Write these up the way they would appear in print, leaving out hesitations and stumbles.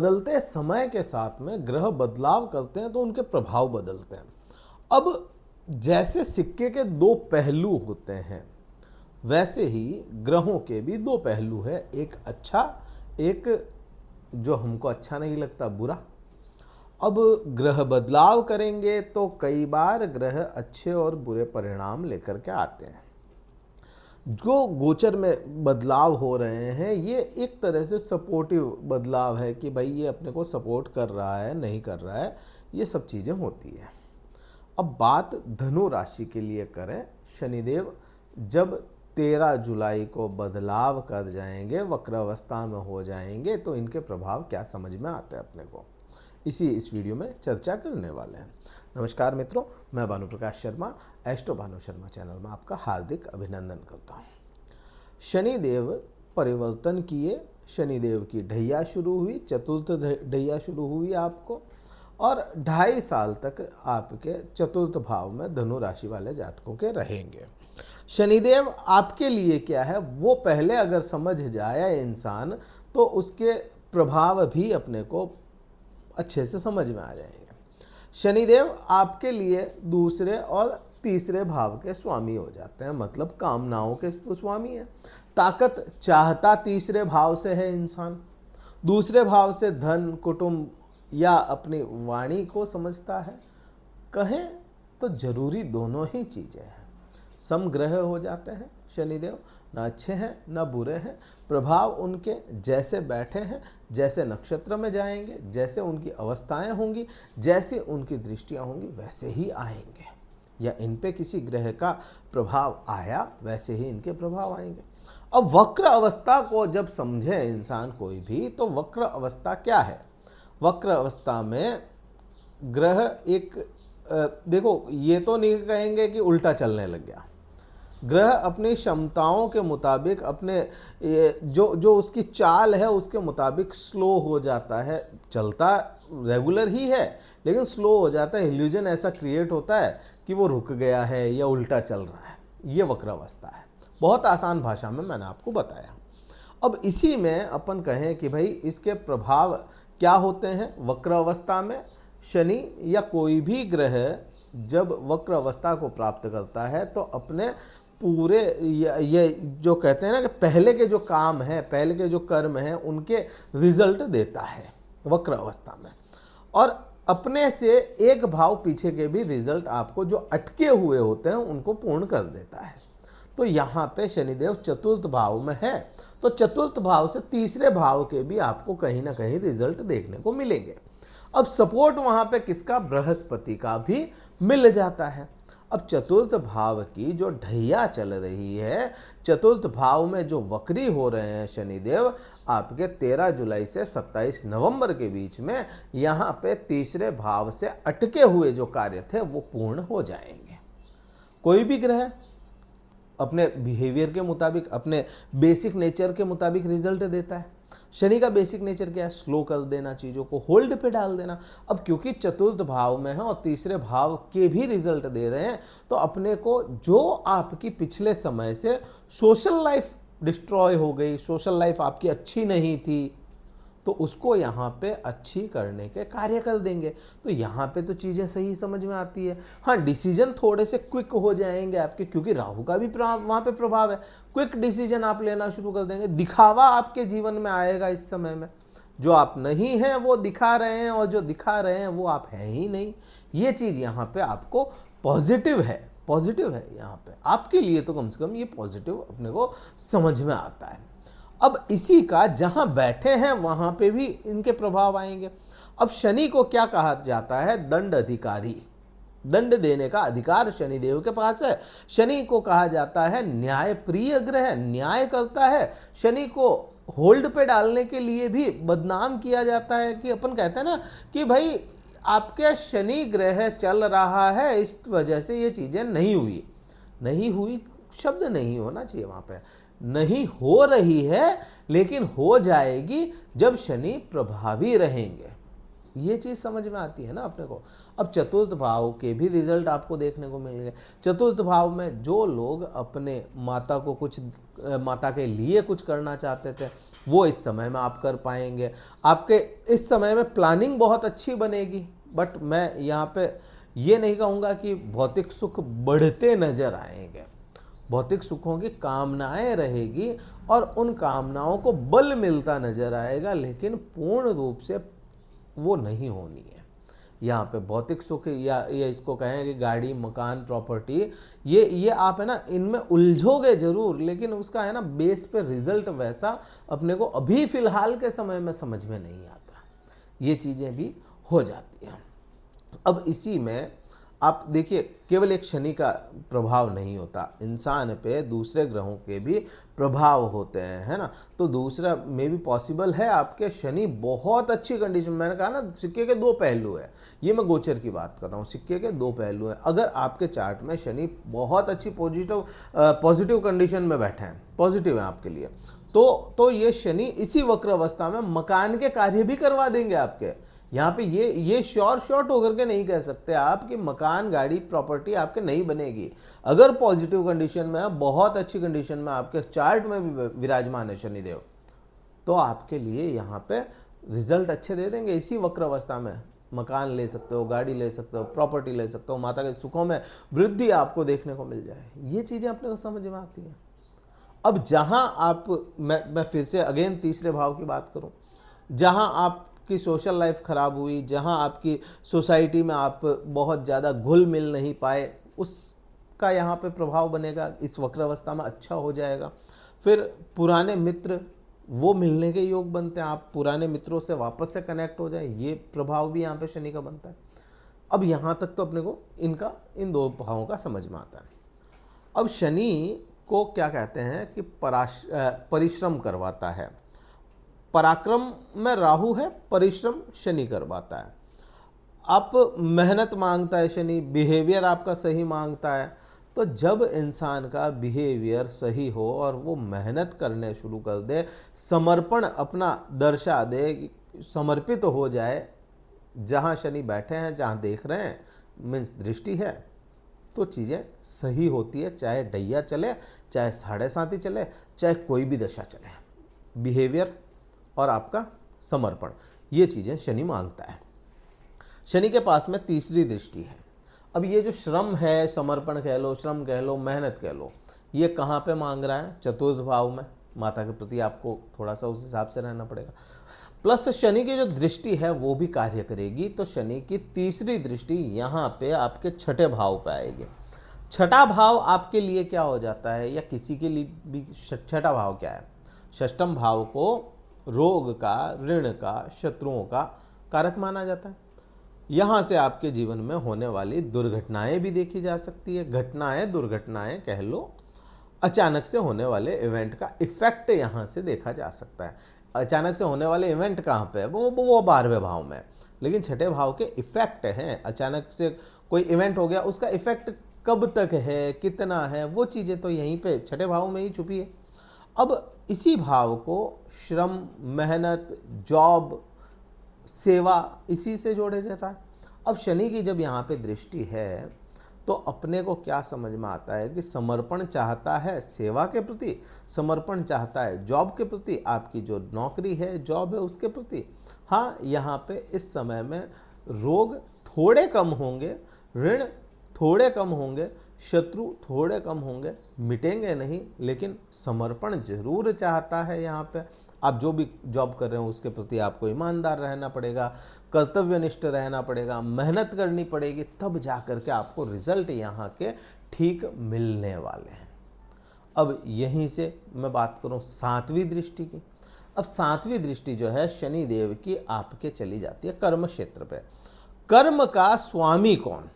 बदलते समय के साथ में ग्रह बदलाव करते हैं तो उनके प्रभाव बदलते हैं। अब जैसे सिक्के के दो पहलू होते हैं, वैसे ही ग्रहों के भी दो पहलू है, एक अच्छा, एक जो हमको अच्छा नहीं लगता, बुरा। अब ग्रह बदलाव करेंगे तो कई बार ग्रह अच्छे और बुरे परिणाम लेकर के आते हैं। जो गोचर में बदलाव हो रहे हैं ये एक तरह से सपोर्टिव बदलाव है कि भाई ये अपने को सपोर्ट कर रहा है, नहीं कर रहा है, ये सब चीज़ें होती हैं। अब बात धनु राशि के लिए करें, शनिदेव जब 13 जुलाई को बदलाव कर जाएंगे, वक्र अवस्था में हो जाएंगे, तो इनके प्रभाव क्या समझ में आते हैं अपने को, इस वीडियो में चर्चा करने वाले हैं। नमस्कार मित्रों, मैं भानु प्रकाश शर्मा, एस्ट्रो भानु शर्मा चैनल में आपका हार्दिक अभिनंदन करता हूँ। शनिदेव परिवर्तन किए, शनिदेव की ढैया शुरू हुई, चतुर्थ ढैया शुरू हुई आपको, और 2.5 साल तक आपके चतुर्थ भाव में धनु राशि वाले जातकों के रहेंगे। शनिदेव आपके लिए क्या है वो पहले अगर समझ जाए इंसान तो उसके प्रभाव भी अपने को अच्छे से समझ में आ जाएंगे। शनिदेव आपके लिए दूसरे और तीसरे भाव के स्वामी हो जाते हैं, मतलब कामनाओं के स्वामी हैं। ताकत चाहता तीसरे भाव से है इंसान, दूसरे भाव से धन, कुटुंब या अपनी वाणी को समझता है। कहें तो जरूरी दोनों ही चीज़ें हैं। समग्रह हो जाते हैं शनिदेव, ना अच्छे हैं ना बुरे हैं। प्रभाव उनके जैसे बैठे हैं, जैसे नक्षत्र में जाएंगे, जैसे उनकी अवस्थाएं होंगी, जैसे उनकी दृष्टियां होंगी, वैसे ही आएंगे। या इन पे किसी ग्रह का प्रभाव आया, वैसे ही इनके प्रभाव आएंगे। अब वक्र अवस्था को जब समझे इंसान कोई भी, तो वक्र अवस्था क्या है? वक्र अवस्था में ग्रह एक देखो, ये तो नहीं कहेंगे कि उल्टा चलने लग गया। ग्रह अपनी क्षमताओं के मुताबिक, अपने जो उसकी चाल है उसके मुताबिक स्लो हो जाता है। चलता रेगुलर ही है लेकिन स्लो हो जाता है। इल्यूजन ऐसा क्रिएट होता है कि वो रुक गया है या उल्टा चल रहा है। ये वक्र अवस्था है। बहुत आसान भाषा में मैंने आपको बताया। अब इसी में अपन कहें कि भाई इसके प्रभाव क्या होते हैं वक्र अवस्था में। शनि या कोई भी ग्रह जब वक्र अवस्था को प्राप्त करता है तो अपने पूरे ये जो कहते हैं ना कि पहले के जो काम हैं, पहले के जो कर्म हैं, उनके रिजल्ट देता है वक्र अवस्था में। और अपने से एक भाव पीछे के भी रिजल्ट आपको जो अटके हुए होते हैं उनको पूर्ण कर देता है। तो यहाँ पे शनिदेव चतुर्थ भाव में है, तो चतुर्थ भाव से तीसरे भाव के भी आपको कहीं ना कहीं रिजल्ट देखने को मिलेंगे। अब सपोर्ट वहाँ पे किसका? बृहस्पति का भी मिल जाता है। अब चतुर्थ भाव की जो ढैया चल रही है, चतुर्थ भाव में जो वक्री हो रहे हैं शनिदेव, आपके 13 जुलाई से 27 नवंबर के बीच में यहाँ पे तीसरे भाव से अटके हुए जो कार्य थे वो पूर्ण हो जाएंगे। कोई भी ग्रह अपने बिहेवियर के मुताबिक, अपने बेसिक नेचर के मुताबिक रिजल्ट देता है। शनि का बेसिक नेचर क्या है? स्लो कर देना, चीज़ों को होल्ड पे डाल देना। अब क्योंकि चतुर्थ भाव में है और तीसरे भाव के भी रिजल्ट दे रहे हैं, तो अपने को जो आपकी पिछले समय से सोशल लाइफ डिस्ट्रॉय हो गई, सोशल लाइफ आपकी अच्छी नहीं थी, तो उसको यहाँ पे अच्छी करने के कार्य कर देंगे। तो यहाँ पे तो चीज़ें सही समझ में आती है। हाँ, डिसीजन थोड़े से क्विक हो जाएंगे आपके, क्योंकि राहु का भी वहाँ पे प्रभाव है। क्विक डिसीजन आप लेना शुरू कर देंगे। दिखावा आपके जीवन में आएगा इस समय में। जो आप नहीं हैं वो दिखा रहे हैं, और जो दिखा रहे हैं वो आप हैं ही नहीं। ये चीज़ यहाँ पे आपको पॉजिटिव है, पॉजिटिव है यहाँ पे आपके लिए। तो कम से कम ये पॉजिटिव अपने को समझ में आता है। अब इसी का जहां बैठे हैं वहां पे भी इनके प्रभाव आएंगे। अब शनि को क्या कहा जाता है? दंड अधिकारी। दंड देने का अधिकार शनिदेव के पास है। शनि को कहा जाता है न्याय प्रिय ग्रह, न्याय करता है। शनि को होल्ड पे डालने के लिए भी बदनाम किया जाता है कि अपन कहते हैं ना कि भाई आपके शनि ग्रह चल रहा है, इस वजह से ये चीजें नहीं हुई। नहीं हुई शब्द नहीं होना चाहिए वहां पे, नहीं हो रही है, लेकिन हो जाएगी जब शनि प्रभावी रहेंगे। ये चीज समझ में आती है ना अपने को। अब चतुर्थ भाव के भी रिजल्ट आपको देखने को मिल गए। चतुर्थ भाव में जो लोग अपने माता को कुछ माता के लिए कुछ करना चाहते थे वो इस समय में आप कर पाएंगे। आपके इस समय में प्लानिंग बहुत अच्छी बनेगी, बट मैं यहाँ पे ये नहीं कहूँगा कि भौतिक सुख बढ़ते नजर आएंगे। भौतिक सुखों की कामनाएं रहेगी और उन कामनाओं को बल मिलता नजर आएगा, लेकिन पूर्ण रूप से वो नहीं होनी है। यहाँ पे भौतिक सुख या इसको कहें कि गाड़ी, मकान, प्रॉपर्टी, ये आप है ना इनमें उलझोगे जरूर, लेकिन उसका है ना बेस पे रिजल्ट वैसा अपने को अभी फिलहाल के समय में समझ में नहीं आता। ये चीज़ें भी हो जाती हैं। अब इसी में आप देखिए केवल एक शनि का प्रभाव नहीं होता, इंसान पे दूसरे ग्रहों के भी प्रभाव होते हैं, है ना। तो दूसरा में भी पॉसिबल है आपके शनि बहुत अच्छी कंडीशन, मैंने कहा ना सिक्के के दो पहलू है, ये मैं गोचर की बात कर रहा हूँ, सिक्के के दो पहलू हैं। अगर आपके चार्ट में शनि बहुत अच्छी पॉजिटिव कंडीशन में बैठे हैं, पॉजिटिव है आपके लिए, तो ये शनि इसी वक्र अवस्था में मकान के कार्य भी करवा देंगे आपके। यहाँ पे ये शॉर्ट होकर के नहीं कह सकते आप कि मकान, गाड़ी, प्रॉपर्टी आपके नहीं बनेगी। अगर पॉजिटिव कंडीशन में है, बहुत अच्छी कंडीशन में आपके चार्ट में भी विराजमान है शनिदेव, तो आपके लिए यहाँ पे रिजल्ट अच्छे दे देंगे। इसी वक्र अवस्था में मकान ले सकते हो, गाड़ी ले सकते हो, प्रॉपर्टी ले सकते हो, माता के सुखों में वृद्धि आपको देखने को मिल जाए। ये चीज़ें अपने को समझ में आती हैं। अब जहाँ आप मैं फिर से अगेन तीसरे भाव की बात करूँ, जहाँ आप की सोशल लाइफ खराब हुई, जहां आपकी सोसाइटी में आप बहुत ज़्यादा घुल मिल नहीं पाए, उसका यहाँ पे प्रभाव बनेगा, इस वक्र अवस्था में अच्छा हो जाएगा। फिर पुराने मित्र वो मिलने के योग बनते हैं, आप पुराने मित्रों से वापस से कनेक्ट हो जाए, ये प्रभाव भी यहाँ पे शनि का बनता है। अब यहाँ तक तो अपने को इन दो भावों का समझ में आता है। अब शनि को क्या कहते हैं कि परिश्रम करवाता है। पराक्रम में राहु है, परिश्रम शनि करवाता है। आप मेहनत मांगता है शनि, बिहेवियर आपका सही मांगता है। तो जब इंसान का बिहेवियर सही हो और वो मेहनत करने शुरू कर दे, समर्पण अपना दर्शा दे, समर्पित हो जाए, जहाँ शनि बैठे हैं, जहाँ देख रहे हैं, मीन्स दृष्टि है, तो चीज़ें सही होती है। चाहे डैया चले, चाहे 7.5 चले, चाहे कोई भी दशा चले, बिहेवियर और आपका समर्पण, ये चीज़ें शनि मांगता है। शनि के पास में तीसरी दृष्टि है। अब ये जो श्रम है, समर्पण कह लो, श्रम कह लो, मेहनत कह लो, ये कहाँ पे मांग रहा है? चतुर्थ भाव में। माता के प्रति आपको थोड़ा सा उस हिसाब से रहना पड़ेगा। प्लस शनि की जो दृष्टि है वो भी कार्य करेगी, तो शनि की तीसरी दृष्टि यहाँ पे आपके छठे भाव पे आएगी। छठा भाव आपके लिए क्या हो जाता है, या किसी के लिए भी छठा भाव क्या है? षष्ठम भाव को रोग का, ऋण का, शत्रुओं का कारक माना जाता है। यहाँ से आपके जीवन में होने वाली दुर्घटनाएं भी देखी जा सकती है। घटनाएं, दुर्घटनाएं कह लो, अचानक से होने वाले इवेंट का इफेक्ट यहाँ से देखा जा सकता है। अचानक से होने वाले इवेंट कहाँ पे है? वो 12वें भाव में, लेकिन छठे भाव के इफेक्ट हैं। अचानक से कोई इवेंट हो गया, उसका इफेक्ट कब तक है, कितना है, वो चीज़ें तो यहीं पे छठे भाव में ही छुपी है। अब इसी भाव को श्रम, मेहनत, जॉब, सेवा, इसी से जोड़े जाता है। अब शनि की जब यहाँ पे दृष्टि है, तो अपने को क्या समझ में आता है कि समर्पण चाहता है सेवा के प्रति, समर्पण चाहता है जॉब के प्रति, आपकी जो नौकरी है, जॉब है, उसके प्रति। हाँ, यहाँ पे इस समय में रोग थोड़े कम होंगे, ऋण थोड़े कम होंगे, शत्रु थोड़े कम होंगे, मिटेंगे नहीं, लेकिन समर्पण जरूर चाहता है। यहाँ पे आप जो भी जॉब कर रहे हो उसके प्रति आपको ईमानदार रहना पड़ेगा, कर्तव्यनिष्ठ रहना पड़ेगा, मेहनत करनी पड़ेगी, तब जा कर के आपको रिजल्ट यहाँ के ठीक मिलने वाले हैं। अब यहीं से मैं बात करूँ 7वीं दृष्टि की। अब 7वीं दृष्टि जो है शनि देव की आपके चली जाती है कर्म क्षेत्र पे। कर्म का स्वामी कौन?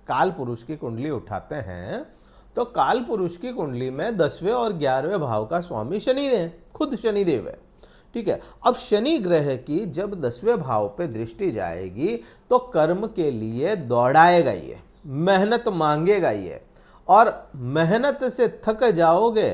काल पुरुष की कुंडली उठाते हैं तो काल पुरुष की कुंडली में 10वें और 11वें भाव का स्वामी शनि है, खुद शनिदेव है। ठीक है। अब शनि ग्रह की जब 10वें भाव पे दृष्टि जाएगी तो कर्म के लिए दौड़ाएगा ये, मेहनत मांगेगा ये, और मेहनत से थक जाओगे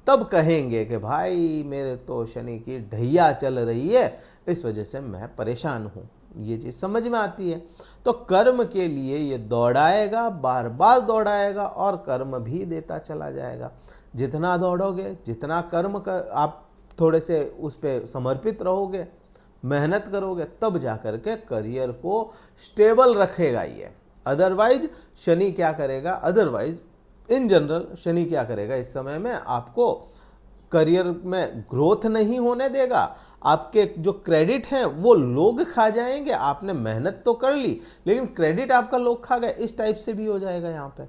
तब कहेंगे कि भाई मेरे तो शनि की ढैया चल रही है, इस वजह से मैं परेशान हूँ। ये चीज़ समझ में आती है। तो कर्म के लिए ये दौड़ाएगा, बार बार दौड़ाएगा और कर्म भी देता चला जाएगा। जितना दौड़ोगे, जितना कर्म आप थोड़े से उस पर समर्पित रहोगे, मेहनत करोगे, तब जा कर के करियर को स्टेबल रखेगा ये। अदरवाइज शनि क्या करेगा, अदरवाइज इन जनरल शनि क्या करेगा, इस समय में आपको करियर में ग्रोथ नहीं होने देगा। आपके जो क्रेडिट हैं वो लोग खा जाएंगे। आपने मेहनत तो कर ली लेकिन क्रेडिट आपका लोग खा गए, इस टाइप से भी हो जाएगा यहाँ पे।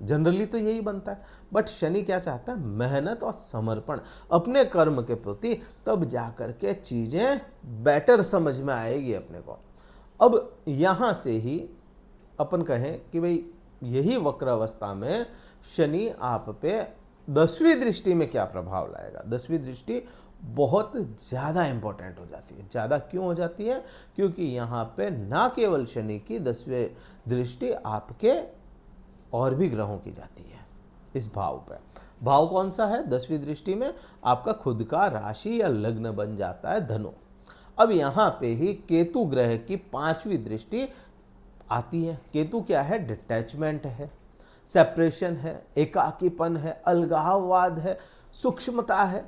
जनरली तो यही बनता है। बट शनि क्या चाहता है, मेहनत और समर्पण अपने कर्म के प्रति, तब जाकर के चीज़ें बेटर समझ में आएगी अपने को। अब यहाँ से ही अपन कहें कि भाई यही वक्र अवस्था में शनि आप पे 10वीं दृष्टि में क्या प्रभाव लाएगा। 10वीं दृष्टि बहुत ज़्यादा इंपॉर्टेंट हो जाती है। ज़्यादा क्यों हो जाती है, क्योंकि यहाँ पे ना केवल शनि की 10वीं दृष्टि आपके और भी ग्रहों की जाती है इस भाव पे। भाव कौन सा है, 10वीं दृष्टि में आपका खुद का राशि या लग्न बन जाता है धनु। अब यहाँ पे ही केतु ग्रह की 5वीं दृष्टि आती है। केतु क्या है, डिटैचमेंट है, सेपरेशन है, एकाकीपन है, अलगाववाद है, सूक्ष्मता है।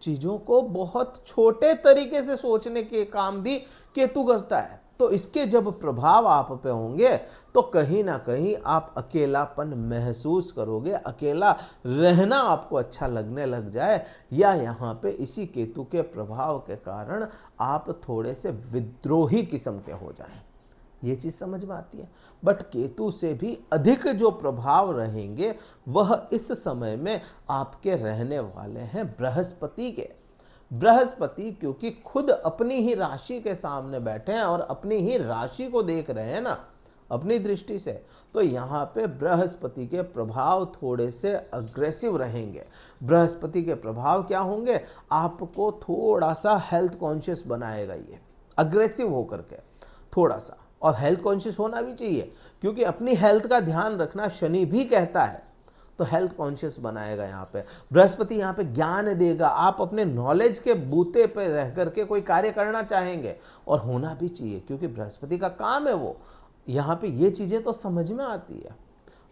चीज़ों को बहुत छोटे तरीके से सोचने के काम भी केतु करता है। तो इसके जब प्रभाव आप पे होंगे तो कहीं ना कहीं आप अकेलापन महसूस करोगे, अकेला रहना आपको अच्छा लगने लग जाए, या यहाँ पे इसी केतु के प्रभाव के कारण आप थोड़े से विद्रोही किस्म के हो जाएं। ये चीज़ समझ में आती है। बट केतु से भी अधिक जो प्रभाव रहेंगे वह इस समय में आपके रहने वाले हैं बृहस्पति के। बृहस्पति क्योंकि खुद अपनी ही राशि के सामने बैठे हैं और अपनी ही राशि को देख रहे हैं ना अपनी दृष्टि से, तो यहाँ पे बृहस्पति के प्रभाव थोड़े से अग्रेसिव रहेंगे। बृहस्पति के प्रभाव क्या होंगे, आपको थोड़ा सा हेल्थ कॉन्शियस बनाएगा ये, अग्रेसिव होकर के थोड़ा सा। और हेल्थ कॉन्शियस होना भी चाहिए क्योंकि अपनी हेल्थ का ध्यान रखना शनि भी कहता है, तो हेल्थ कॉन्शियस बनाएगा। यहाँ पे बृहस्पति यहाँ पे ज्ञान देगा। आप अपने नॉलेज के बूते पे रह करके कोई कार्य करना चाहेंगे और होना भी चाहिए क्योंकि बृहस्पति का काम है वो। यहाँ पे ये चीज़ें तो समझ में आती है।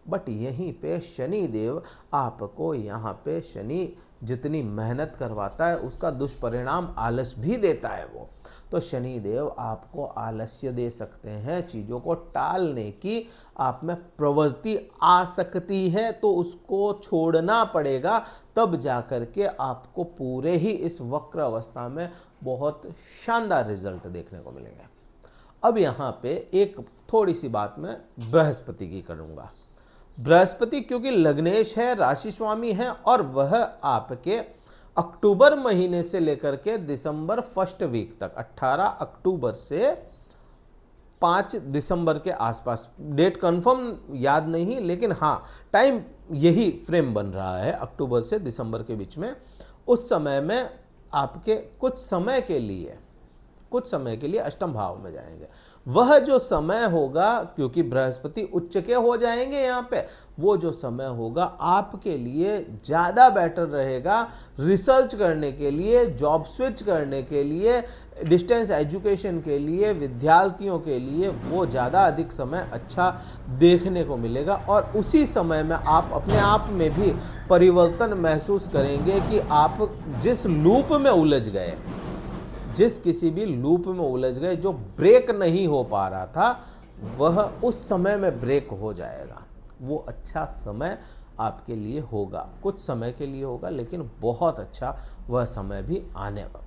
बट यहीं पे शनि देव आपको, यहाँ पे शनि जितनी मेहनत करवाता है उसका दुष्परिणाम आलस भी देता है वो। तो शनि देव आपको आलस्य दे सकते हैं, चीज़ों को टालने की आप में प्रवृत्ति आ सकती है, तो उसको छोड़ना पड़ेगा। तब जाकर के आपको पूरे ही इस वक्र अवस्था में बहुत शानदार रिजल्ट देखने को मिलेंगे। अब यहाँ पे एक थोड़ी सी बात मैं बृहस्पति की करूँगा। बृहस्पति क्योंकि लग्नेश है, राशि स्वामी है, और वह आपके अक्टूबर महीने से लेकर के दिसंबर फर्स्ट वीक तक, 18 अक्टूबर से 5 दिसंबर के आसपास, डेट कंफर्म याद नहीं लेकिन हाँ टाइम यही फ्रेम बन रहा है, अक्टूबर से दिसंबर के बीच में। उस समय में आपके कुछ समय के लिए अष्टम भाव में जाएंगे। वह जो समय होगा, क्योंकि बृहस्पति उच्च के हो जाएंगे यहाँ पे, वो जो समय होगा आपके लिए ज़्यादा बेटर रहेगा रिसर्च करने के लिए, जॉब स्विच करने के लिए, डिस्टेंस एजुकेशन के लिए, विद्यार्थियों के लिए वो ज़्यादा अधिक समय अच्छा देखने को मिलेगा। और उसी समय में आप अपने आप में भी परिवर्तन महसूस करेंगे कि आप जिस लूप में उलझ गए, जिस किसी भी लूप में उलझ गए, जो ब्रेक नहीं हो पा रहा था, वह उस समय में ब्रेक हो जाएगा। वो अच्छा समय आपके लिए होगा, कुछ समय के लिए होगा लेकिन बहुत अच्छा वह समय भी आने वाला।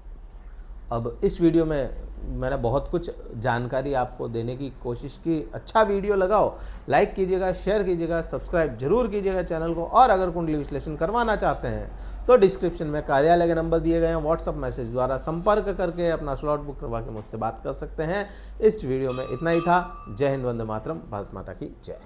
अब इस वीडियो में मैंने बहुत कुछ जानकारी आपको देने की कोशिश की। अच्छा वीडियो लगाओ, लाइक कीजिएगा, शेयर कीजिएगा, सब्सक्राइब जरूर कीजिएगा चैनल को। और अगर कुंडली विश्लेषण करवाना चाहते हैं तो डिस्क्रिप्शन में कार्यालय के नंबर दिए गए हैं, व्हाट्सअप मैसेज द्वारा संपर्क करके अपना स्लॉट बुक करवा के मुझसे बात कर सकते हैं। इस वीडियो में इतना ही था। जय हिंद, वंदे मातरम, भारत माता की जय।